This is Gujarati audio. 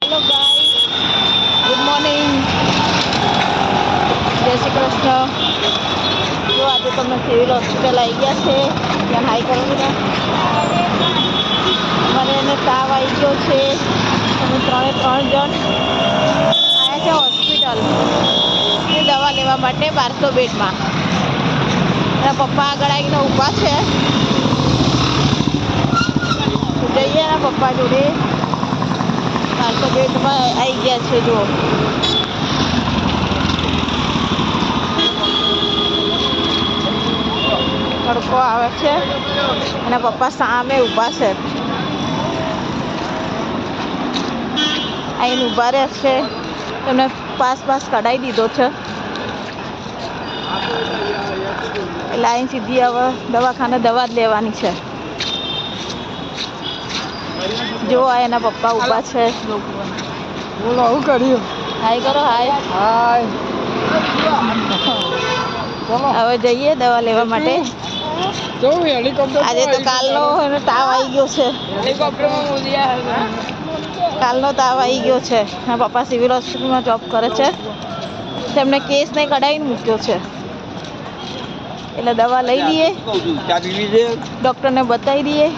હેલો ગાઈસ, ગુડ મોર્નિંગ, જય શ્રી કૃષ્ણ. જો આજે તમે સિવિલ હોસ્પિટલ આવી ગયા છે. ત્યાં હાઈ કરો બધા. મને એને તાવ આવી ગયો છે. તમે 3 જણ આવ્યા છે હોસ્પિટલ એ દવા લેવા માટે 1200 બેડમાં. એના પપ્પા આગળ આવીને ઊભા છે. જઈએ એના પપ્પા જોડે. 1200 બેડમાં આવી ગયા છે. જો તડકો આવે છે. એના પપ્પા સામે ઊભા છે. આઈને ઊભા રહે છે. એમને પાસ કઢાવી દીધો છે. લાઈન સીધી હવે દવાખાને દવા જ લેવાની છે. જો એના પપ્પા ઊભા છે. બોલો શું કર્યું? હાય કરો. હાય. હવે જઈએ દવા લેવા માટે. આજે તો કાલનો એનો તાવ આવી ગયો છે. કાલનો તાવ આવી ગયો છે. મારા પપ્પા સિવિલ હોસ્પિટલમાં જોબ કરે છે. તેમને કેસ નહીં કઢાવીને મૂક્યો છે. એટલે દવા લઈ લઈએ, ડૉક્ટરને બતાવી દઈએ.